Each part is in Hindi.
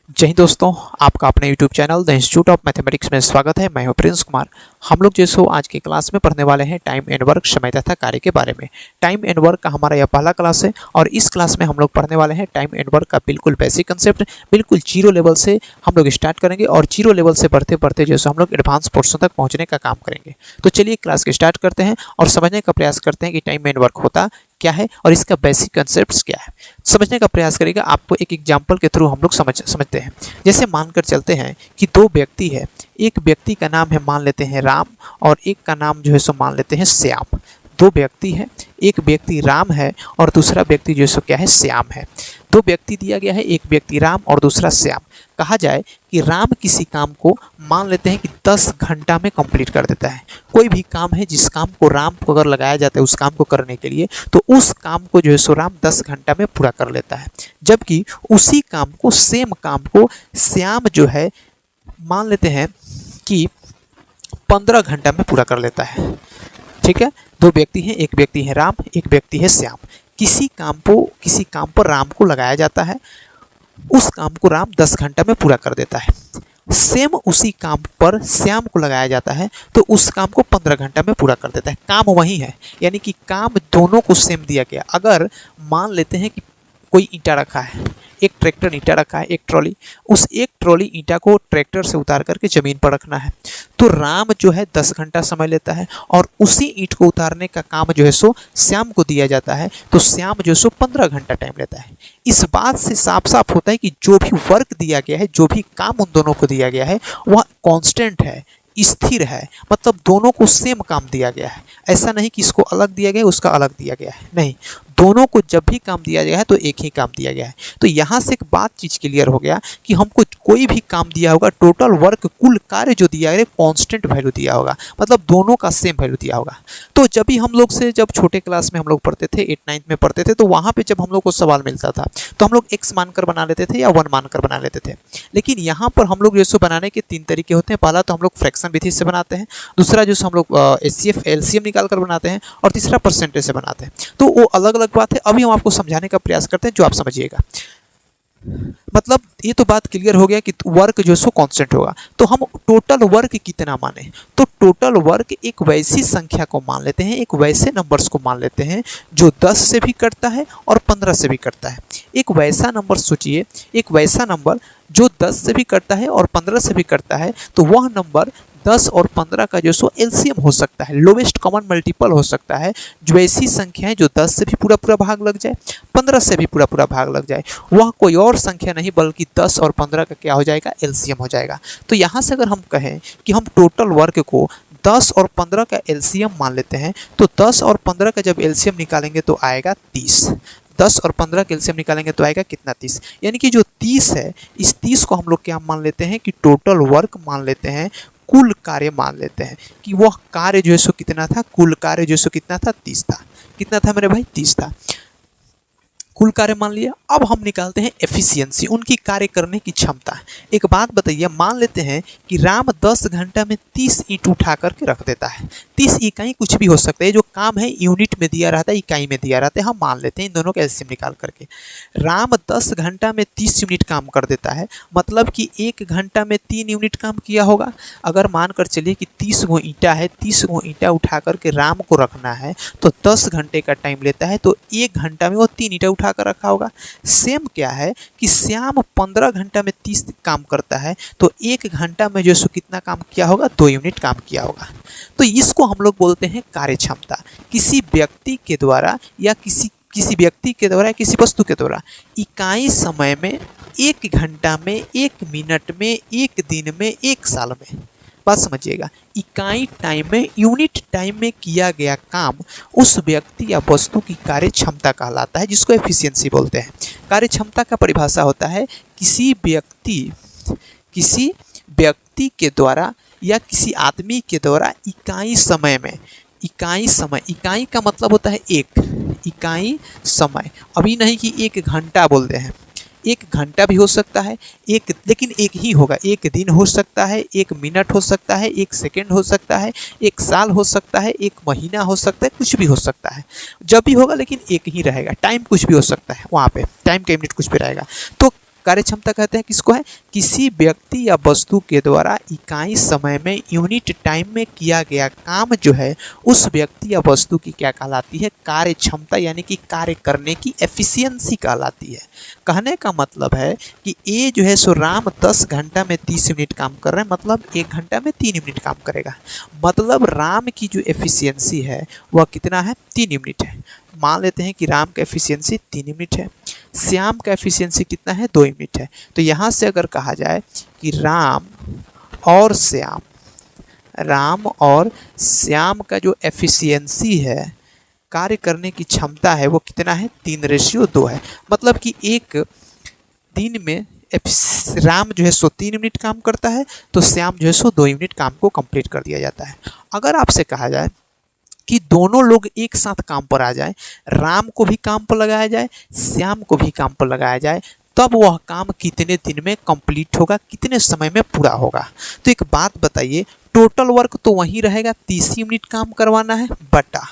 जय हिंद दोस्तों, आपका अपने YouTube channel the institute of mathematics में स्वागत है। मैं हूं प्रिंस कुमार। हम लोग जैसो आज की क्लास में पढ़ने वाले हैं टाइम एंड वर्क, समय तथा कार्य के बारे में। टाइम एंड वर्क का हमारा यह पहला क्लास है और इस क्लास में हम लोग पढ़ने वाले हैं टाइम एंड वर्क का बिल्कुल बेसिक कंसेप्ट। बिल्कुल जीरो लेवल से हम लोग स्टार्ट करेंगे और जीरो लेवल से बढ़ते बढ़ते जैसे हम लोग एडवांस पोर्शन तक पहुँचने का काम करेंगे। तो चलिए क्लास के स्टार्ट करते हैं और समझने का प्रयास करते हैं कि टाइम एंड वर्क होता क्या है और इसका बेसिक कंसेप्ट्स क्या है। समझने का प्रयास करेगा। आपको एक एग्जांपल के थ्रू हम लोग समझते हैं। जैसे मानकर चलते हैं कि दो व्यक्ति है, एक व्यक्ति का नाम है मान लेते हैं राम और एक का नाम जो है सो मान लेते हैं श्याम। दो व्यक्ति है, एक व्यक्ति राम है और दूसरा व्यक्ति जो है सो क्या है, श्याम है। दो व्यक्ति दिया गया है, एक व्यक्ति राम और दूसरा श्याम। कहा जाए कि राम किसी काम को मान लेते हैं कि 10 घंटा में कंप्लीट कर देता है। कोई भी काम है जिस काम को राम को अगर लगाया जाता है उस काम को करने के लिए, तो उस काम को जो है सो राम 10 घंटा में पूरा कर लेता है। जबकि उसी काम को, सेम काम को श्याम जो है मान लेते हैं कि 15 घंटा में पूरा कर लेता है। ठीक है, दो व्यक्ति हैं, एक व्यक्ति है राम, एक व्यक्ति है श्याम। किसी काम पर राम को लगाया जाता है, उस काम को राम 10 घंटा में पूरा कर देता है। सेम उसी काम पर श्याम को लगाया जाता है तो उस काम को 15 घंटा में पूरा कर देता है। काम वही है, यानी कि काम दोनों को सेम दिया गया। अगर मान लेते हैं कि कोई ईंटा रखा है, एक ट्रैक्टर ईंटा रखा है, एक ट्रॉली, उस एक ट्रॉली ईंटा को ट्रैक्टर से उतार करके ज़मीन पर रखना है, तो राम जो है 10 घंटा समय लेता है और उसी ईंट को उतारने का काम जो है सो श्याम को दिया जाता है, तो श्याम जो है सो 15 घंटा टाइम लेता है। इस बात से साफ साफ होता है कि जो भी वर्क दिया गया है, जो भी काम उन दोनों को दिया गया है, वह कांस्टेंट है, स्थिर है। मतलब दोनों को सेम काम दिया गया है। ऐसा नहीं कि इसको अलग दिया गया है, उसका अलग दिया गया है, नहीं, दोनों को जब भी काम दिया गया है तो एक ही काम दिया गया है। तो यहाँ से एक बात चीज़ क्लियर हो गया कि हमको कोई भी काम दिया होगा, टोटल वर्क, कुल कार्य जो दिया गया है, कांस्टेंट वैल्यू दिया होगा, मतलब दोनों का सेम वैल्यू दिया होगा। तो जब भी हम लोग से, जब छोटे क्लास में हम लोग पढ़ते थे, 8-9 में पढ़ते थे, तो वहाँ पर जब हम लोग को सवाल मिलता था तो हम लोग एक्स मानकर बना लेते थे या 1 मानकर बना लेते थे। लेकिन यहाँ पर हम लोग जैसे बनाने के 3 तरीके होते हैं। पहला तो हम लोग फ्रैक्शन विधि से बनाते हैं, दूसरा जो हम लोग HCF LCM निकाल कर बनाते हैं और तीसरा परसेंटेज से बनाते हैं। तो वो अलग अलग बात है। अभी हम आपको समझाने का प्रयास करते हैं जो आप समझिएगा। मतलब ये तो बात क्लियर हो गया कि वर्क जो सो कांस्टेंट होगा। तो हम टोटल वर्क कितना माने, तो टोटल वर्क एक वैसी संख्या को मान लेते हैं, एक वैसे नंबर्स को मान लेते हैं जो 10 से भी करता है और 15 से भी करता है। एक वैसा नंबर सोचिए, एक वैसा नंबर जो 10 से भी करता है और 15 से भी करता है, तो वह नंबर 10 और 15 का जो सो एलसीएम हो सकता है, लोवेस्ट कॉमन मल्टीपल हो सकता है। जो ऐसी संख्या है जो 10 से भी पूरा भाग लग जाए, 15 से भी पूरा भाग लग जाए, वह कोई और संख्या नहीं बल्कि 10 और 15 का क्या हो जाएगा, एलसीएम हो जाएगा। तो यहाँ से अगर हम कहें कि हम टोटल वर्क को 10 और 15 का एलसीएम मान लेते हैं, तो 10 और 15 का जब एलसीएम निकालेंगे तो आएगा 30। 10 और 15 का एलसीएम निकालेंगे तो आएगा कितना, 30। यानी कि जो 30 है, इस 30 को हम लोग क्या मान लेते हैं कि टोटल वर्क मान लेते हैं, कुल कार्य मान लेते हैं कि वह कार्य जो है सो कितना था, कुल कार्य जो है सो कितना था, 30 था। कितना था मेरे भाई, 30 था। कुल कार्य मान लिया। अब हम निकालते हैं एफिशिएंसी, उनकी कार्य करने की क्षमता। एक बात बताइए, मान लेते हैं कि राम 10 घंटा में 30 ईंट उठा करके रख देता है। 30 इकाई कुछ भी हो सकता है, जो काम है यूनिट में दिया रहता है, इकाई में दिया रहता है। हम मान लेते हैं इन दोनों का एलसीएम निकाल करके। राम 10 घंटा में 30 यूनिट काम कर देता है, मतलब कि 1 घंटा में 3 यूनिट काम किया होगा। अगर मानकर चलिए कि 30 गो ईंटा है, 30 गो ईंटा उठा करके राम को रखना है तो 10 घंटे का टाइम लेता है, तो 1 घंटा में वो 3 ईंटा उठा कर रखा होगा। सेम क्या है कि श्याम 15 घंटा में 30 काम करता है, तो 1 घंटा में जो सो कितना काम किया होगा, 2 यूनिट काम किया होगा। तो इसको हम लोग बोलते हैं कार्य क्षमता। किसी व्यक्ति के द्वारा या किसी व्यक्ति के द्वारा, किसी वस्तु के द्वारा इकाई समय में, 1 घंटा में, 1 मिनट में, 1 दिन में, 1 साल में, बात समझिएगा, इकाई टाइम में, यूनिट टाइम में किया गया काम उस व्यक्ति या वस्तु की कार्य क्षमता कहलाता है, जिसको एफिशिएंसी बोलते हैं। कार्य क्षमता का परिभाषा होता है किसी व्यक्ति के द्वारा या किसी आदमी के द्वारा इकाई समय में, इकाई का मतलब होता है एक, इकाई समय। अभी नहीं कि 1 घंटा बोलते हैं, 1 घंटा भी हो सकता है, लेकिन एक ही होगा। 1 दिन हो सकता है, 1 मिनट हो सकता है, 1 सेकेंड हो सकता है, 1 साल हो सकता है, 1 महीना हो सकता है, कुछ भी हो सकता है। जब भी होगा लेकिन एक ही रहेगा। टाइम कुछ भी हो सकता है, वहाँ पे टाइम का यूनिट कुछ भी रहेगा। तो कार्य क्षमता कहते हैं किसको है, किसी व्यक्ति या वस्तु के द्वारा इकाई समय में यूनिट टाइम में किया गया काम जो है उस व्यक्ति या वस्तु की क्या कहलाती है, कार्य क्षमता, यानी कि कार्य करने की एफिशिएंसी कहलाती है। कहने का मतलब है कि ए जो है सो राम 10 घंटा में 30 मिनट काम कर रहे हैं, मतलब 1 घंटा में 3 मिनट काम करेगा। मतलब राम की जो एफिशिएंसी है वह कितना है, 3 यूनिट है। मान लेते हैं कि राम का एफिशिएंसी 3 यूनिट है, श्याम का एफिशिएंसी कितना है, 2 यूनिट है। तो यहाँ से अगर कहा जाए कि राम और श्याम का जो एफिशिएंसी है, कार्य करने की क्षमता है, वो कितना है, 3:2 है। मतलब कि एक दिन में राम जो है सो 3 यूनिट काम करता है, तो श्याम जो है सो 2 यूनिट काम को कंप्लीट कर दिया जाता है। अगर आपसे कहा जाए कि दोनों लोग एक साथ काम पर आ जाए, राम को भी काम पर लगाया जाए, श्याम को भी काम पर लगाया जाए, तब वह काम कितने दिन में कंप्लीट होगा, कितने समय में पूरा होगा। तो एक बात बताइए, टोटल वर्क तो वही रहेगा, 30 यूनिट काम करवाना है, बटा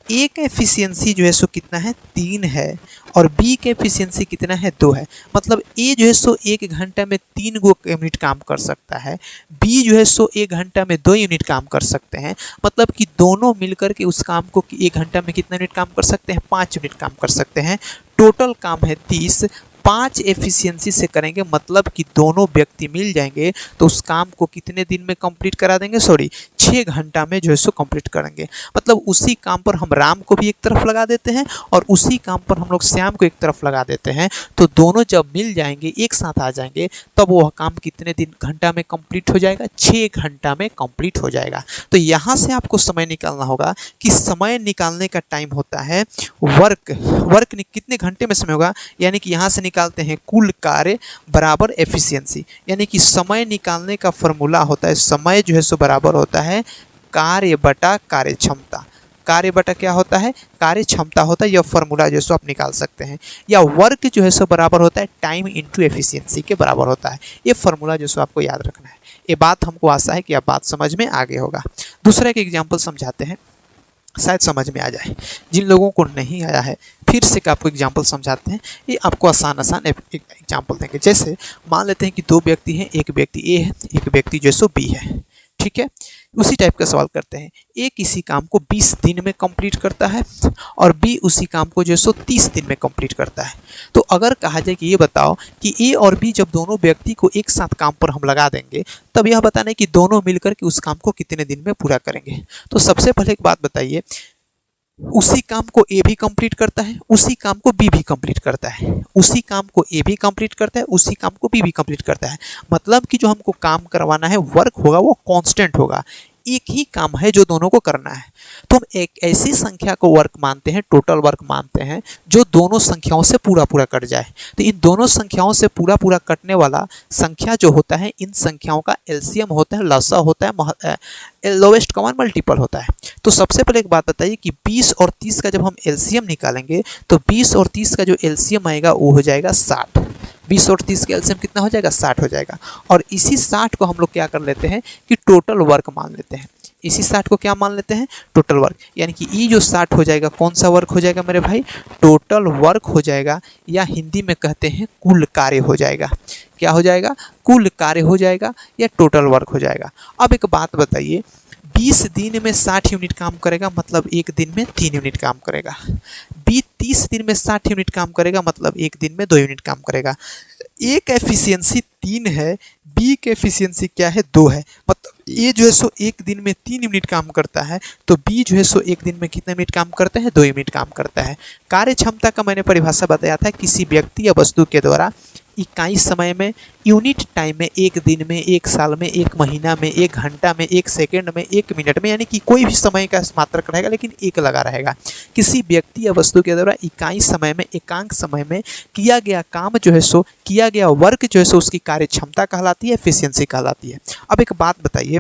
ए का एफिशिएंसी जो है सो कितना है, 3 है, और बी का एफिशिएंसी कितना है, 2 है। मतलब ए जो है सो 1 घंटा में 3 यूनिट काम कर सकता है, बी जो है सो 1 घंटा में 2 यूनिट काम कर सकते हैं। मतलब कि दोनों मिलकर के उस काम को 1 घंटा में कितना यूनिट काम कर सकते हैं, 5 यूनिट काम कर सकते हैं। टोटल काम है 30, 5 एफिशिएंसी से करेंगे, मतलब कि दोनों व्यक्ति मिल जाएंगे तो उस काम को कितने दिन में कंप्लीट करा देंगे, 6 घंटा में जो है सो कंप्लीट करेंगे। मतलब उसी काम पर हम राम को भी एक तरफ लगा देते हैं और उसी काम पर हम लोग श्याम को एक तरफ लगा देते हैं, तो दोनों जब मिल जाएंगे, एक साथ आ जाएंगे, तब वह काम कितने घंटा में कंप्लीट हो जाएगा, 6 घंटा में कंप्लीट हो जाएगा। तो यहाँ से आपको समय निकालना होगा कि समय निकालने का टाइम होता है वर्क कितने घंटे में समय होगा, यानी कि यहाँ से निकालते हैं कुल कार्य बराबर एफिशिएंसी, यानी कि समय निकालने का फॉर्मूला होता है, समय जो है सो बराबर होता है कार्य बटा कार्य क्षमता। कार्य बटा क्या होता है, कार्य क्षमता होता है। यह फॉर्मूला जो है सो आप निकाल सकते हैं। या वर्क जो है सो बराबर होता है टाइम इनटू एफिशिएंसी के बराबर होता है। ये फॉर्मूला जो है सो आपको याद रखना है। ये बात हमको आशा है कि आप बात समझ में आगे होगा। दूसरा एक एग्जाम्पल समझाते हैं, शायद समझ में आ जाए। जिन लोगों को नहीं आया है फिर से आपको एग्जाम्पल समझाते हैं। ये आपको आसान एग्जाम्पल देंगे। जैसे मान लेते हैं कि 2 व्यक्ति हैं, एक व्यक्ति ए है, एक व्यक्ति जो है सो बी है, ठीक है। उसी टाइप का सवाल करते हैं। ए किसी काम को 20 दिन में कंप्लीट करता है और बी उसी काम को जो है सो 30 दिन में कंप्लीट करता है। तो अगर कहा जाए कि ये बताओ कि ए और बी जब दोनों व्यक्ति को एक साथ काम पर हम लगा देंगे, तब यह बताना है कि दोनों मिलकर के उस काम को कितने दिन में पूरा करेंगे। तो सबसे पहले एक बात बताइए, उसी काम को ए भी कंप्लीट करता है, उसी काम को बी भी कंप्लीट करता है, उसी काम को ए भी कंप्लीट करता है, उसी काम को बी भी कंप्लीट करता है। मतलब कि जो हमको काम करवाना है, वर्क होगा वो कांस्टेंट होगा, एक ही काम है जो दोनों को करना है। तो हम एक ऐसी संख्या को वर्क मानते हैं, टोटल वर्क मानते हैं, जो दोनों संख्याओं से पूरा कट जाए। तो इन दोनों संख्याओं से पूरा कटने वाला संख्या जो होता है, इन संख्याओं का एलसीएम होता है, लसा होता है, लोवेस्ट कॉमन मल्टीपल होता है। तो सबसे पहले एक बात बताइए कि 20 और 30 का जब हम एलसीएम निकालेंगे, तो 20 और 30 का जो एलसीएम आएगा वो हो जाएगा 60। 20 और 30 का एलसीएम कितना हो जाएगा, 60 हो जाएगा। और इसी 60 को हम लोग क्या कर लेते हैं कि टोटल वर्क मान लेते हैं। इसी 60 को क्या मान लेते हैं, टोटल वर्क। यानी कि ये जो 60 हो जाएगा, कौन सा वर्क हो जाएगा मेरे भाई, टोटल वर्क हो जाएगा, या हिंदी में कहते हैं कुल कार्य हो जाएगा। क्या हो जाएगा, कुल कार्य हो जाएगा या टोटल वर्क हो जाएगा। अब एक बात बताइए, 20 दिन में 60 यूनिट काम करेगा, मतलब एक दिन में 3 यूनिट काम करेगा। बी 30 दिन में 60 यूनिट काम करेगा, मतलब एक दिन में 2 यूनिट काम करेगा। ए का एफिशिएंसी 3 है, बी का एफिशिएंसी क्या है, 2 है। मतलब ए जो है सो एक दिन में 3 यूनिट काम करता है, तो बी जो है सो एक दिन में कितने मिनट काम करता है, 2 यूनिट काम करता है। कार्य क्षमता का मैंने परिभाषा बताया था, किसी व्यक्ति या वस्तु के द्वारा इकाई समय में, यूनिट टाइम में, एक दिन में, एक साल में, एक महीना में, एक घंटा में, एक सेकंड में, एक मिनट में, यानी कि कोई भी समय का मात्रक रहेगा लेकिन एक लगा रहेगा। किसी व्यक्ति या वस्तु के द्वारा इकाई समय में, एकांक समय में किया गया काम जो है सो, किया गया वर्क जो है सो, उसकी कार्य क्षमता कहलाती है, एफिशिएंसी कहलाती है। अब एक बात बताइए,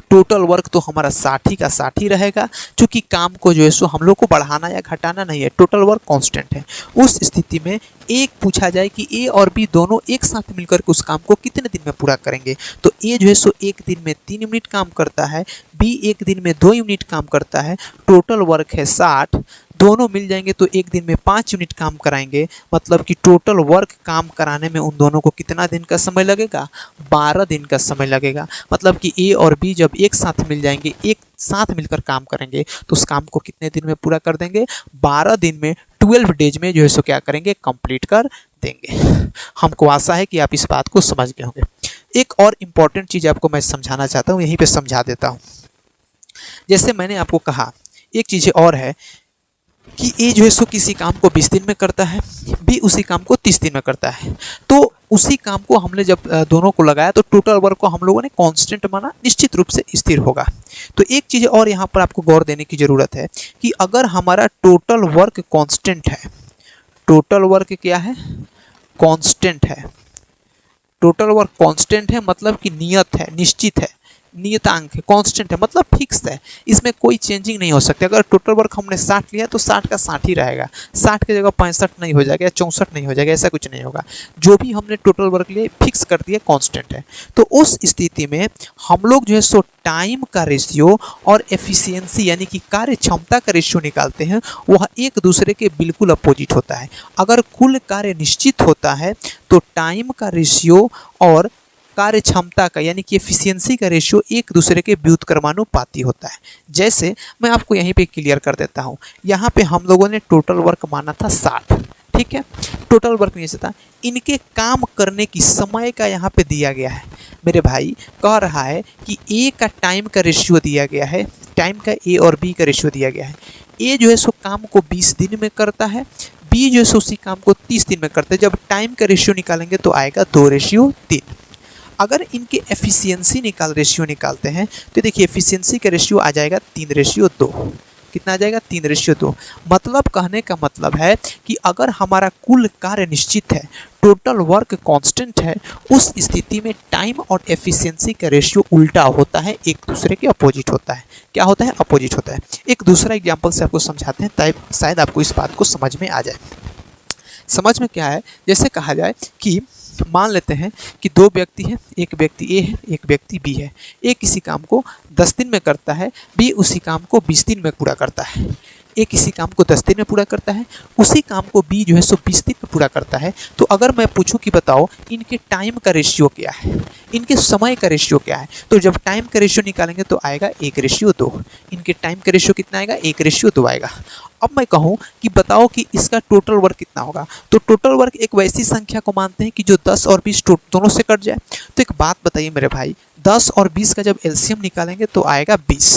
टोटल वर्क तो हमारा 60 का 60 रहेगा, क्योंकि काम को जो है सो हम लोग को बढ़ाना या घटाना नहीं है, टोटल वर्क कांस्टेंट है। उस स्थिति में एक पूछा जाए कि ए और बी दोनों एक साथ मिलकर के उस काम को कितने दिन में पूरा करेंगे, तो ए जो है सो एक दिन में 3 यूनिट काम करता है, बी एक दिन में 2 यूनिट काम करता है, टोटल वर्क है 60, दोनों मिल जाएंगे तो एक दिन में 5 यूनिट काम कराएंगे, मतलब कि टोटल वर्क काम कराने में उन दोनों को कितना दिन का समय लगेगा, 12 दिन का समय लगेगा। मतलब कि ए और बी जब एक साथ मिल जाएंगे, एक साथ मिलकर काम करेंगे तो उस काम को कितने दिन में पूरा कर देंगे, 12 दिन में, 12 डेज में जो है सो क्या करेंगे, कंप्लीट कर देंगे। हमको आशा है कि आप इस बात को समझ गए होंगे। एक और इम्पॉर्टेंट चीज़ आपको मैं समझाना चाहता हूँ, यहीं पे समझा देता हूँ। जैसे मैंने आपको कहा, एक चीज़ और है कि ए जो है सो किसी काम को 20 दिन में करता है, बी उसी काम को 30 दिन में करता है। तो उसी काम को हमने जब दोनों को लगाया तो टोटल वर्क को हम लोगों ने कांस्टेंट माना, निश्चित रूप से स्थिर होगा। तो एक चीज़ और यहाँ पर आपको गौर देने की ज़रूरत है कि अगर हमारा टोटल वर्क कांस्टेंट है, टोटल वर्क क्या है, कांस्टेंट है, टोटल वर्क कांस्टेंट है मतलब कि नियत है, निश्चित है, नियतांक है, कांस्टेंट है मतलब फिक्स है, इसमें कोई चेंजिंग नहीं हो सकती। अगर टोटल वर्क हमने 60 लिया तो 60 का 60 ही रहेगा, 60 की जगह 65 नहीं हो जाएगा या 64 नहीं हो जाएगा, ऐसा कुछ नहीं होगा। जो भी हमने टोटल वर्क लिए फिक्स कर दिया, कांस्टेंट है। तो उस स्थिति में हम लोग जो है सो टाइम का रेशियो और एफिशिएंसी यानी कि कार्य क्षमता का रेशियो निकालते हैं, वह एक दूसरे के बिल्कुल अपोजिट होता है। अगर कुल कार्य निश्चित होता है तो टाइम का रेशियो और कार्य क्षमता का यानी कि एफिशिएंसी का रेशियो एक दूसरे के व्युत्क्रमानुपाती होता है। जैसे मैं आपको यहीं पे क्लियर कर देता हूँ, यहाँ पे हम लोगों ने टोटल वर्क माना था 60, ठीक है, टोटल वर्क नहीं था, इनके काम करने की समय का यहाँ पे दिया गया है। मेरे भाई कह रहा है कि ए का टाइम का रेशियो दिया गया है, टाइम का ए और बी का रेशियो दिया गया है। ए जो है सो काम को 20 दिन में करता है, बी जो है सो उसी काम को 30 दिन में करता है। जब टाइम का रेशियो निकालेंगे तो आएगा 2:3। अगर इनके एफिशिएंसी रेशियो निकालते हैं तो देखिए एफिशिएंसी का रेशियो आ जाएगा 3:2। कितना आ जाएगा, 3:2। मतलब कहने का मतलब है कि अगर हमारा कुल कार्य निश्चित है, टोटल वर्क कांस्टेंट है, उस स्थिति में टाइम और एफिशिएंसी का रेशियो उल्टा होता है, एक दूसरे के अपोजिट होता है। क्या होता है, अपोजिट होता है। एक दूसरा एग्जाम्पल से आपको समझाते हैं, ताकि शायद आपको इस बात को समझ में आ जाए। समझ में क्या है, जैसे कहा जाए कि मान लेते हैं कि दो व्यक्ति हैं, एक व्यक्ति ए है, एक व्यक्ति बी है। ए किसी काम को 10 दिन में करता है, बी उसी काम को 20 दिन में पूरा करता है। ए किसी काम को 10 दिन में पूरा करता है, उसी काम को बी जो है सो 20 दिन में पूरा करता है। तो अगर मैं पूछूं कि बताओ इनके टाइम का रेशियो क्या है, इनके समय का रेशियो क्या है, तो जब टाइम का रेशियो निकालेंगे तो आएगा 1:2। इनके टाइम का रेशियो कितना आएगा, 1:2 आएगा। अब मैं कहूँ कि बताओ कि इसका टोटल वर्क कितना होगा, तो टोटल वर्क एक वैसी संख्या को मानते हैं कि जो 10 और 20 दोनों से कट जाए। तो एक बात बताइए मेरे भाई, 10 और 20 का जब एलसीएम निकालेंगे तो आएगा 20,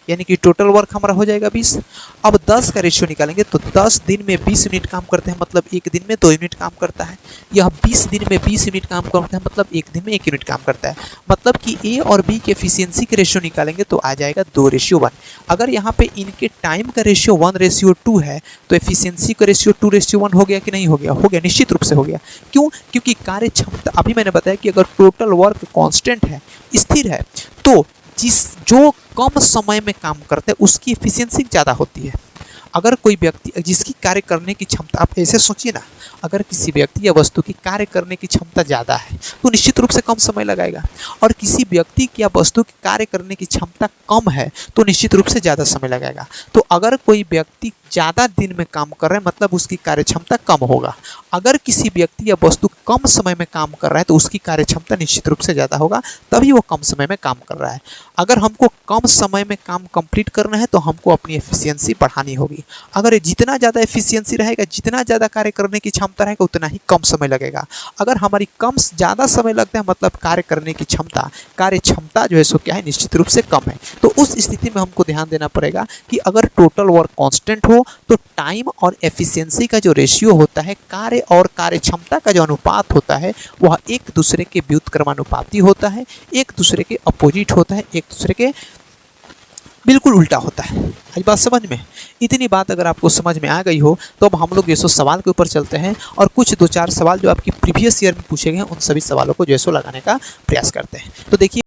यानी कि टोटल वर्क हमारा हो जाएगा 20। अब 10 का रेशियो निकालेंगे तो 10 दिन में 20 यूनिट काम करते हैं, मतलब एक दिन में 2 यूनिट काम करता है। यह 20 दिन में 20 यूनिट काम करते हैं, मतलब एक दिन में 1 यूनिट काम करता है। मतलब कि ए और बी के एफिशिएंसी के रेशियो निकालेंगे तो आ जाएगा 2:1। अगर यहाँ पे इनके टाइम का रेशियो 1:2 है तो एफिशिएंसी का रेशियो 2:1 हो गया कि नहीं हो गया, हो गया, निश्चित रूप से हो गया। क्यों, क्योंकि कार्य क्षमता, अभी मैंने बताया कि अगर टोटल वर्क कांस्टेंट है, स्थिर है, तो जो कम समय में काम करते हैं उसकी एफिशिएंसी ज़्यादा होती है। अगर कोई व्यक्ति जिसकी कार्य करने की क्षमता, आप ऐसे सोचिए ना, अगर किसी व्यक्ति या वस्तु की कार्य करने की क्षमता ज़्यादा है तो निश्चित रूप से कम समय लगाएगा, और किसी व्यक्ति या वस्तु की कार्य करने की क्षमता कम है तो निश्चित रूप से ज़्यादा समय लगाएगा। तो अगर कोई व्यक्ति ज़्यादा दिन में काम कर रहा है मतलब उसकी कार्य क्षमता कम होगा। अगर किसी व्यक्ति या वस्तु कम समय में काम कर रहा है तो उसकी कार्य क्षमता निश्चित रूप से ज़्यादा होगा, तभी वो कम समय में काम कर रहा है। अगर हमको कम समय में काम कंप्लीट करना है तो हमको अपनी एफिशिएंसी बढ़ानी होगी। अगर जितना ज़्यादा एफिशिएंसी रहेगा, जितना ज़्यादा कार्य करने की क्षमता रहेगा, उतना ही कम समय लगेगा। अगर हमारी ज़्यादा समय लगता है मतलब कार्य करने की क्षमता, कार्य क्षमता जो है सो क्या है, निश्चित रूप से कम है। तो उस स्थिति में हमको ध्यान देना पड़ेगा कि अगर टोटल वर्क कांस्टेंट हो तो टाइम और एफिशिएंसी का जो रेशियो होता है, कार्य और कार्य क्षमता का जो अनुपात होता है, वह एक दूसरे के व्युत्क्रमानुपाती होता है, एक दूसरे के अपोजिट होता है, एक दूसरे के बिल्कुल उल्टा होता है। आज बात समझ में, इतनी बात अगर आपको समझ में आ गई हो तो अब हम लोग जो सो सवाल के ऊपर चलते हैं और कुछ 2-4 सवाल जो आपकी प्रीवियस ईयर में पूछे गए हैं उन सभी सवालों को जो सो लगाने का प्रयास करते हैं। तो देखिए